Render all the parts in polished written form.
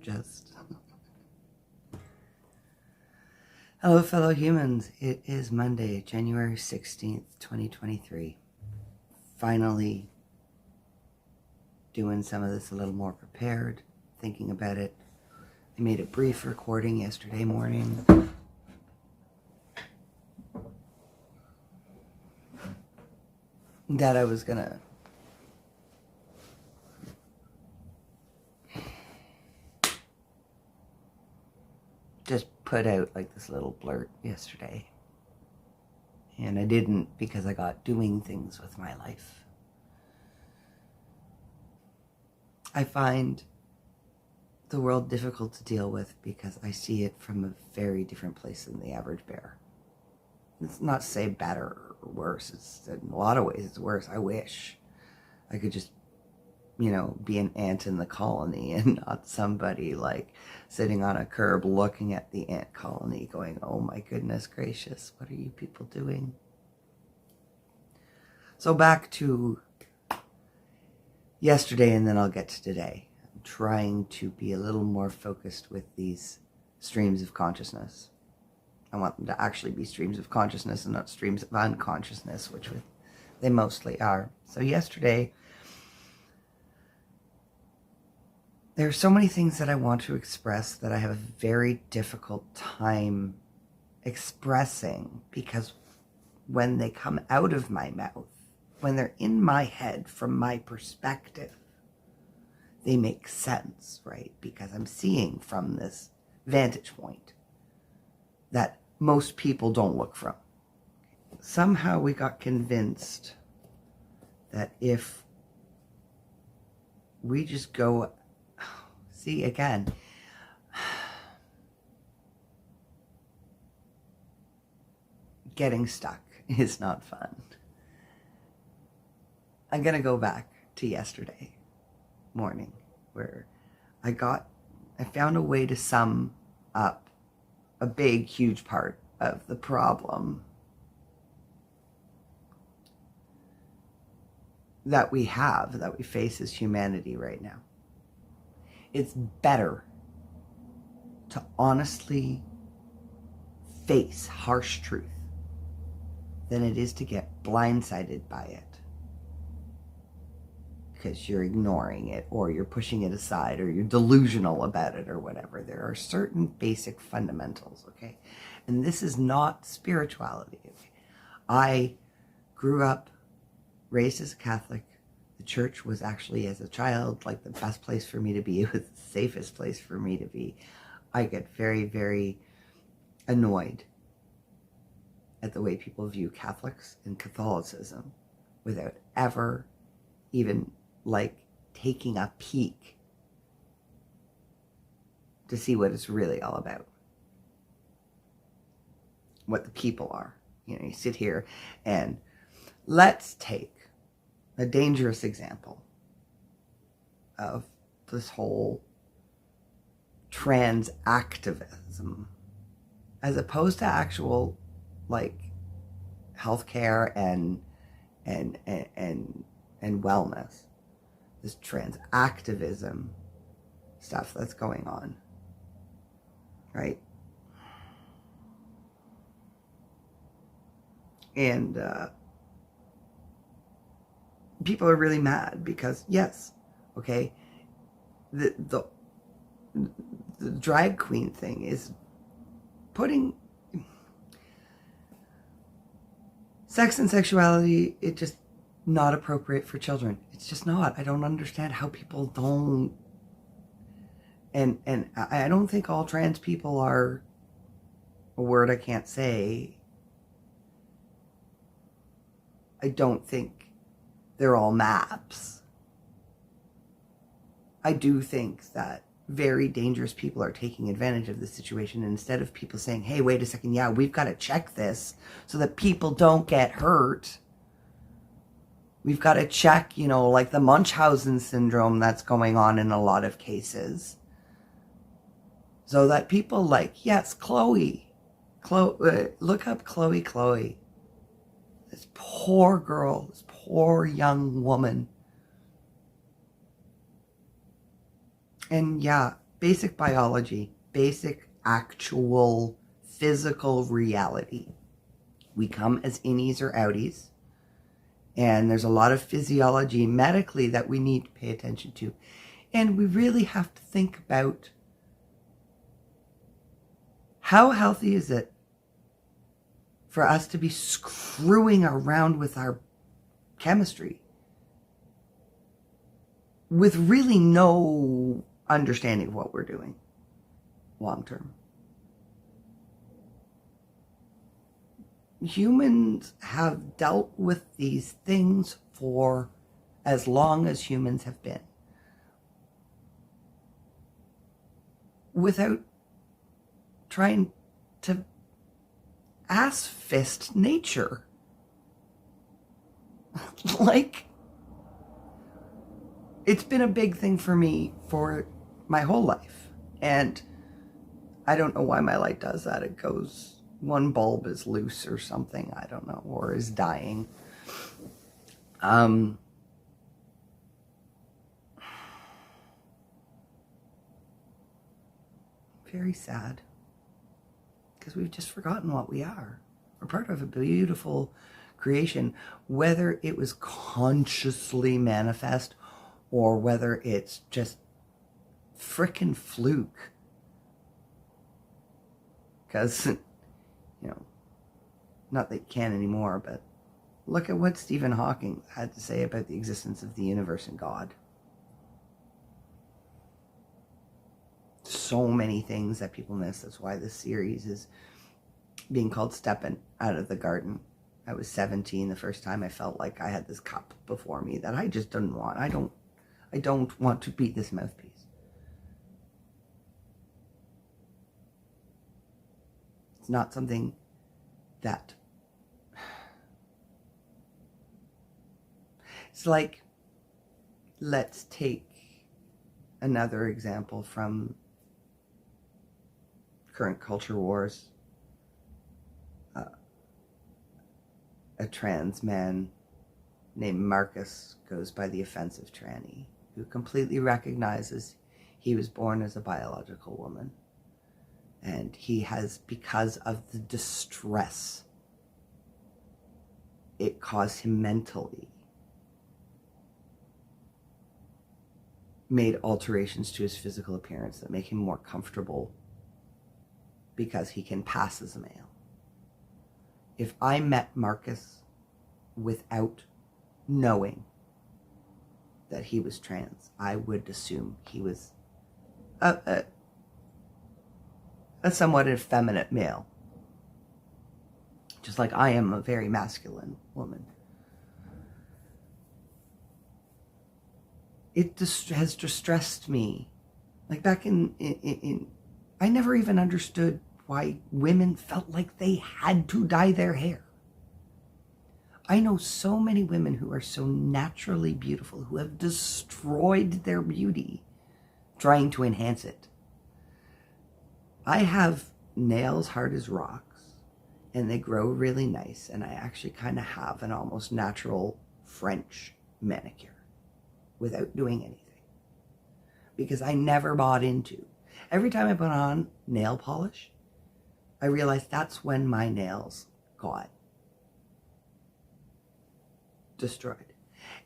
just. Hello, fellow humans. It is Monday, January 16th, 2023. Finally doing some of this a little more prepared, thinking about it. I made a brief recording yesterday morning. That I was gonna just put out like this little blurt yesterday. And I didn't because I got doing things with my life. I find the world difficult to deal with because I see it from a very different place than the average bear. It's not to say better or worse. It's in a lot of ways it's worse. I wish I could just, be an ant in the colony and not somebody like sitting on a curb looking at the ant colony going, oh my goodness gracious, what are you people doing? So back to yesterday, and then I'll get to today. I'm trying to be a little more focused with these streams of consciousness. I want them to actually be streams of consciousness and not streams of unconsciousness, which they mostly are. So yesterday, there are so many things that I want to express that I have a very difficult time expressing, because when they come out of my mouth, when they're in my head from my perspective, they make sense, right? Because I'm seeing from this vantage point that most people don't look from. Somehow we got convinced that if we just go, see again, getting stuck is not fun. I'm going to go back to yesterday morning where I found a way to sum up a big, huge part of the problem that we face as humanity right now. It's better to honestly face harsh truth than it is to get blindsided by it because you're ignoring it, or you're pushing it aside, or you're delusional about it, or whatever. There are certain basic fundamentals, okay? And this is not spirituality, okay? I grew up raised as a Catholic. The church was actually, as a child, like the best place for me to be. It was the safest place for me to be. I get very, very annoyed at the way people view Catholics and Catholicism without ever even taking a peek to see what it's really all about. What the people are. You sit here and let's take a dangerous example of this whole trans activism as opposed to actual healthcare and wellness. This trans activism stuff that's going on, right? And people are really mad because, yes, okay, the drag queen thing is putting sex and sexuality, it just not appropriate for children. It's just not. I don't understand how people don't. And I don't think all trans people are a word I can't say. I don't think they're all maps. I do think that very dangerous people are taking advantage of the situation. And instead of people saying, hey, wait a second, yeah, we've got to check this so that people don't get hurt. We've got to check, like the Munchausen syndrome that's going on in a lot of cases. So that people yes, Chloe, look up Chloe. This poor girl, this poor young woman. And yeah, basic biology, basic actual physical reality. We come as innies or outies, and there's a lot of physiology medically that we need to pay attention to. And we really have to think about how healthy is it for us to be screwing around with our chemistry with really no understanding of what we're doing long term. Humans have dealt with these things for as long as humans have been without trying to ass fist nature. Like, it's been a big thing for me for my whole life. And I don't know why my light does that. It goes, one bulb is loose or something, I don't know, or is dying. Very sad. Because we've just forgotten what we are. We're part of a beautiful creation, whether it was consciously manifest or whether it's just frickin' fluke. Because, you know, not that you can anymore, but look at what Stephen Hawking had to say about the existence of the universe and God. So many things that people miss. That's why this series is being called Steppin' Out of the Garden. I was 17 the first time I felt like I had this cup before me that I just didn't want. I don't want to beat this mouthpiece. It's not something that... It's like, let's take another example from current culture wars. A trans man named Marcus goes by the offensive tranny, who completely recognizes he was born as a biological woman. And he has, because of the distress it caused him mentally, made alterations to his physical appearance that make him more comfortable because he can pass as a male. If I met Marcus without knowing that he was trans, I would assume he was a somewhat effeminate male. Just like I am a very masculine woman. It has distressed me. Like back in I never even understood why women felt like they had to dye their hair. I know so many women who are so naturally beautiful, who have destroyed their beauty trying to enhance it. I have nails hard as rocks, and they grow really nice, and I actually kind of have an almost natural French manicure without doing anything. Because I never bought into. Every time I put on nail polish, I realized that's when my nails got destroyed.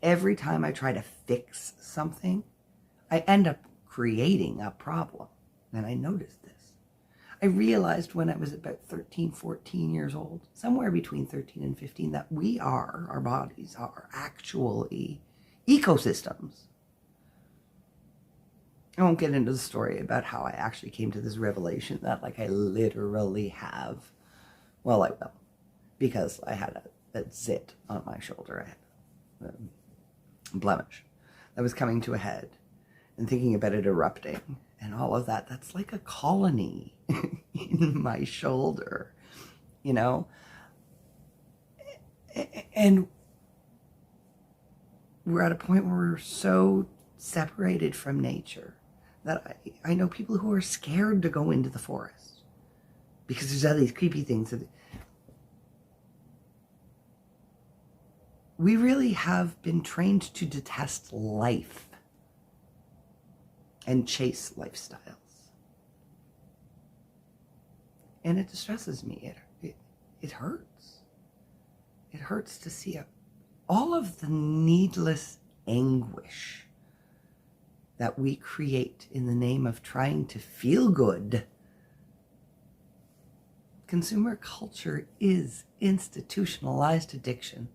Every time I try to fix something, I end up creating a problem. And I noticed this. I realized when I was about 13, 14 years old, somewhere between 13 and 15, that our bodies are actually ecosystems. I won't get into the story about how I actually came to this revelation that, like, I literally have, well, I will, because I had a zit on my shoulder. I had a blemish that was coming to a head, and thinking about it erupting and all of that. That's like a colony in my shoulder, you know? And we're at a point where we're so separated from nature that I know people who are scared to go into the forest because there's all these creepy things. We really have been trained to detest life. and chase lifestyles. And it distresses me. It hurts. It hurts to see all of the needless anguish that we create in the name of trying to feel good. Consumer culture is institutionalized addiction.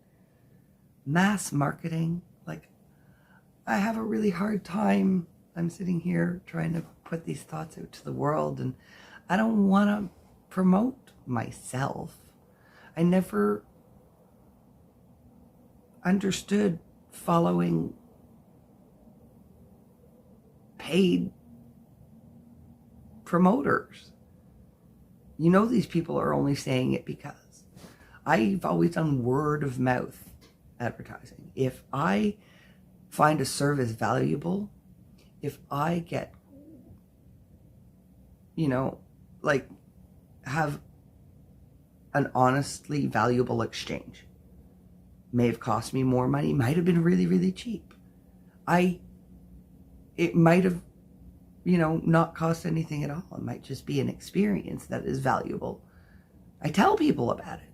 Mass marketing, like, I have a really hard time. I'm sitting here trying to put these thoughts out to the world, and I don't want to promote myself. I never understood following paid promoters. You know, these people are only saying it because. I've always done word of mouth advertising. If I find a service valuable, if I get, like, have an honestly valuable exchange, may have cost me more money, might have been really, really cheap. It might have, not cost anything at all. It might just be an experience that is valuable. I tell people about it.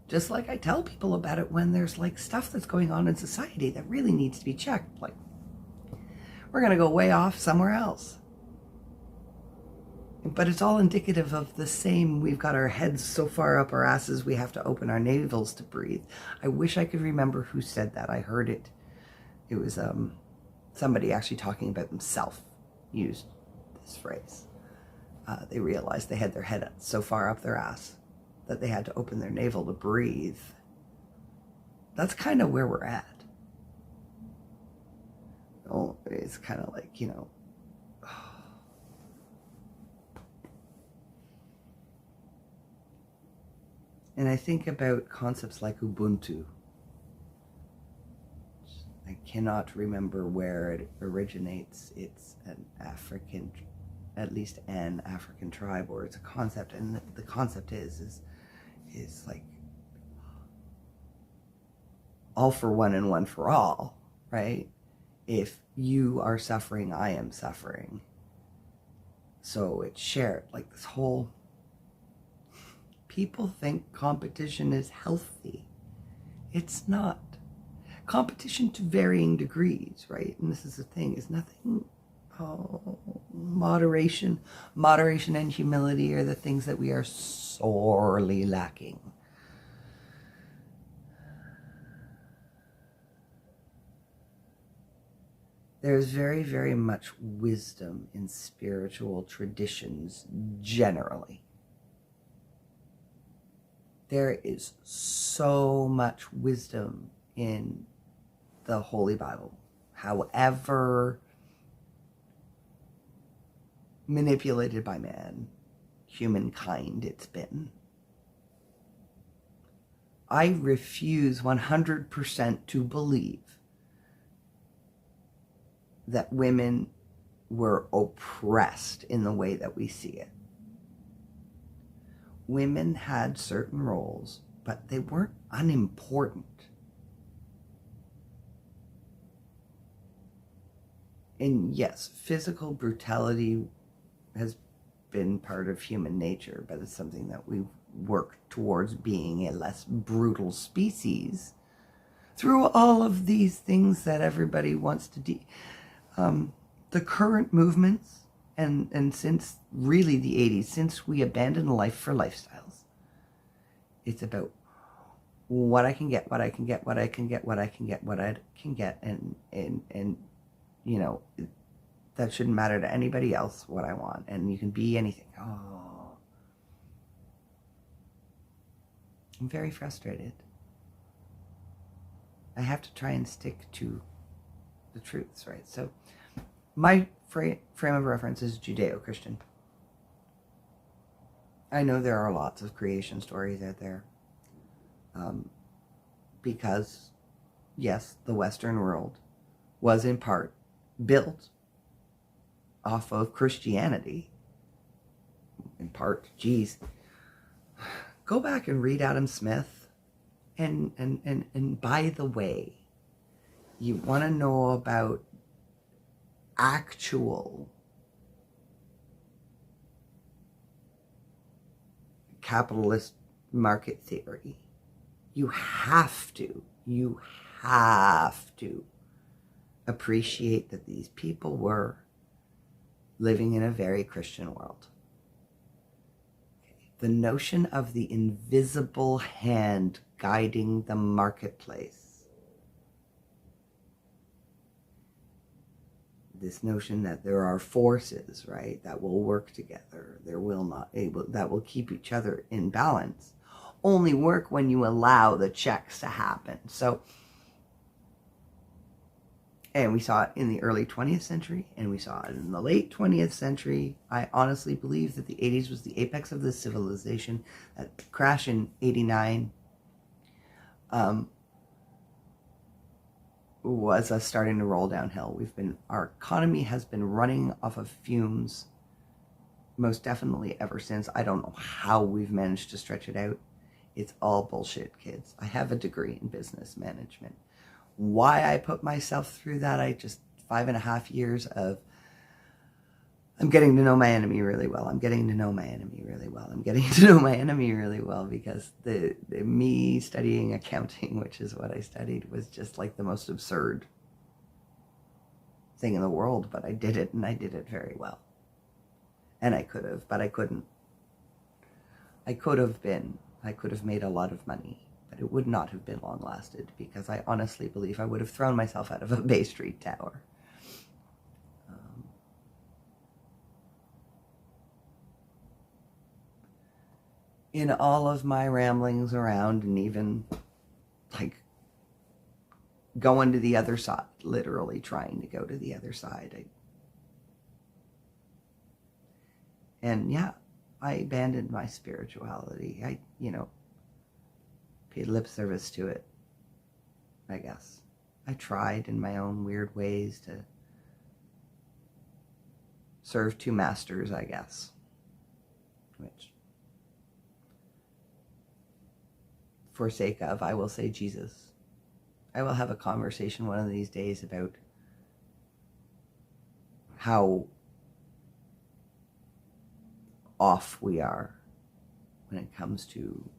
Just like I tell people about it when there's like stuff that's going on in society that really needs to be checked. Like, we're going to go way off somewhere else. But it's all indicative of the same. We've got our heads so far up our asses we have to open our navels to breathe. I wish I could remember who said that. I heard it. It was somebody actually talking about themselves used this phrase. They realized they had their head so far up their ass that they had to open their navel to breathe. That's kind of where we're at. Oh, it's kind of like, And I think about concepts like Ubuntu. I cannot remember where it originates. It's an African, at least an African tribe, or it's a concept. And the concept is like all for one and one for all, right? If you are suffering, I am suffering. So it's shared, like this whole... People think competition is healthy. It's not. Competition to varying degrees, right? And this is the thing, is nothing... Moderation and humility are the things that we are sorely lacking. There's very, very much wisdom in spiritual traditions generally. There is so much wisdom in the Holy Bible. However manipulated by man, humankind it's been. I refuse 100% to believe that women were oppressed in the way that we see it. Women had certain roles, but they weren't unimportant. And yes, physical brutality has been part of human nature, but it's something that we've worked towards being a less brutal species through all of these things that everybody wants to do. The current movements, and since really the 80s, since we abandoned life for lifestyles, it's about what I can get, what I can get, what I can get, what I can get, what I can get, and that shouldn't matter to anybody else what I want, and you can be anything. Oh, I'm very frustrated. I have to try and stick to the truths, right? So my frame of reference is Judeo-Christian. I know there are lots of creation stories out there, because yes, the Western world was in part built off of Christianity. In part, geez, go back and read Adam Smith, and by the way, you want to know about actual capitalist market theory, you have to appreciate that these people were living in a very Christian world. The notion of the invisible hand guiding the marketplace, this notion that there are forces, right, that will work together, that will keep each other in balance, only work when you allow the checks to happen. So, and we saw it in the early 20th century, and we saw it in the late 20th century. I honestly believe that the 80s was the apex of this civilization. That crash in 89 was us starting to roll downhill. Our economy has been running off of fumes most definitely ever since. I don't know how we've managed to stretch it out. It's all bullshit, kids. I have a degree in business management. Why I put myself through that, 5.5 years of, I'm getting to know my enemy really well. I'm getting to know my enemy really well. I'm getting to know my enemy really well, because me studying accounting, which is what I studied, was just like the most absurd thing in the world, but I did it, and I did it very well. And I could have, but I couldn't. I could have made a lot of money, but it would not have been long lasted, because I honestly believe I would have thrown myself out of a Bay Street tower. In all of my ramblings around, and even like going to the other side, literally trying to go to the other side, I abandoned my spirituality. I paid lip service to it, I guess. I tried in my own weird ways to serve two masters, I guess. Which, for sake of, I will say Jesus. I will have a conversation one of these days about how off we are when it comes to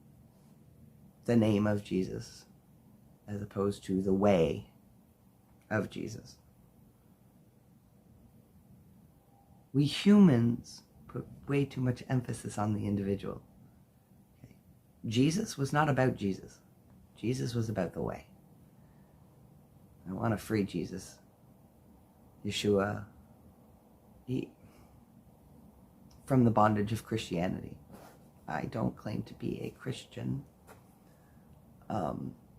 the name of Jesus as opposed to the way of Jesus. We humans put way too much emphasis on the individual. Okay. Jesus was not about Jesus. Jesus was about the way. I want to free Jesus. Yeshua, from the bondage of Christianity. I don't claim to be a Christian,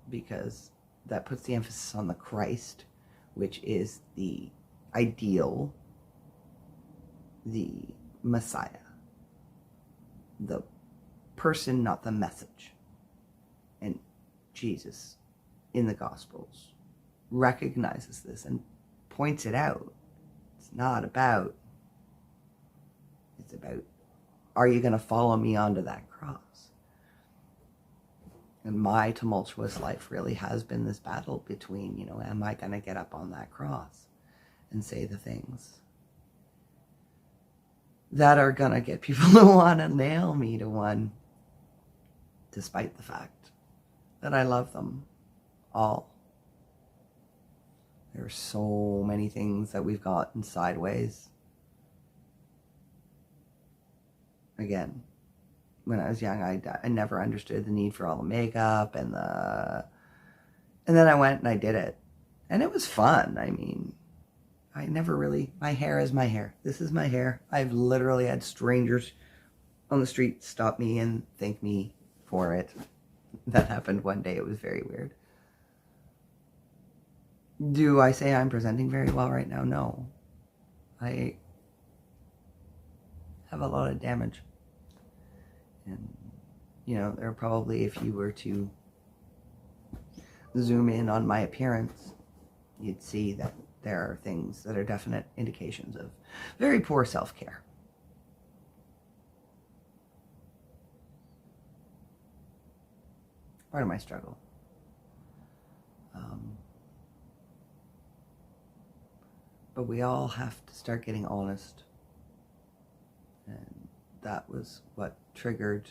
because that puts the emphasis on the Christ, which is the ideal, the Messiah, the person, not the message. And Jesus in the Gospels recognizes this and points it out. It's about, are you going to follow me onto that cross? And my tumultuous life really has been this battle between, am I going to get up on that cross and say the things that are going to get people to want to nail me to one, despite the fact that I love them all. There are so many things that we've gotten sideways. Again, when I was young, I never understood the need for all the makeup and then I went and I did it. And it was fun. I mean, my hair is my hair. This is my hair. I've literally had strangers on the street stop me and thank me for it. That happened one day. It was very weird. Do I say I'm presenting very well right now? No. I have a lot of damage. And, there are probably, if you were to zoom in on my appearance, you'd see that there are things that are definite indications of very poor self-care. Part of my struggle. But we all have to start getting honest. And that was what triggered.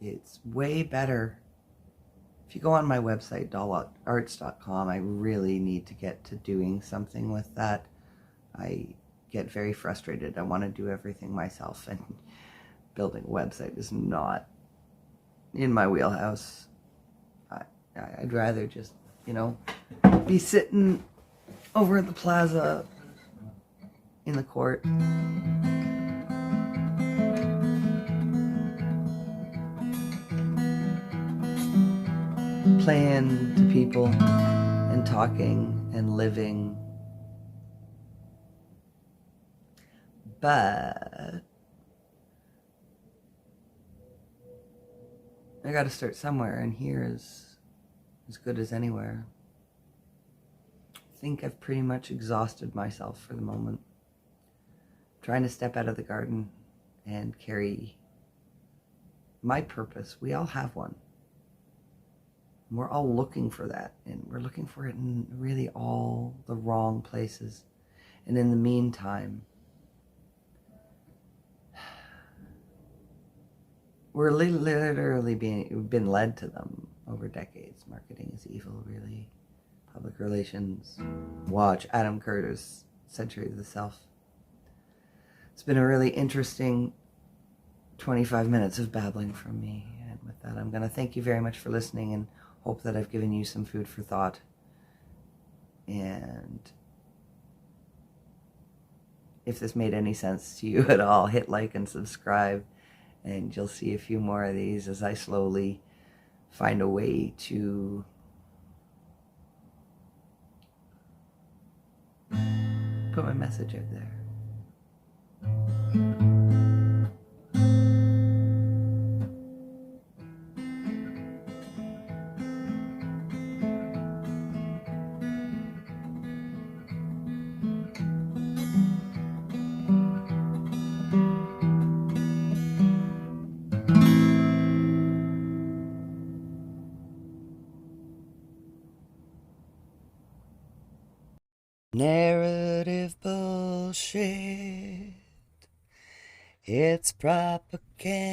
It's way better. If you go on my website, dollarts.com, I really need to get to doing something with that. I get very frustrated. I want to do everything myself, and building a website is not in my wheelhouse. I'd rather just, be sitting over at the plaza in the court. Playing to people and talking and living. But I got to start somewhere, and here is as good as anywhere. I think I've pretty much exhausted myself for the moment. Trying to step out of the garden and carry my purpose. We all have one. We're all looking for that, and we're looking for it in really all the wrong places. And in the meantime, we're literally been led to them over decades. Marketing is evil, really. Public relations. Watch Adam Curtis, Century of the Self. It's been a really interesting 25 minutes of babbling from me. And with that, I'm going to thank you very much for listening, and hope that I've given you some food for thought. And if this made any sense to you at all, hit like and subscribe, and you'll see a few more of these as I slowly find a way to put my message out there. Narrative bullshit. It's propaganda.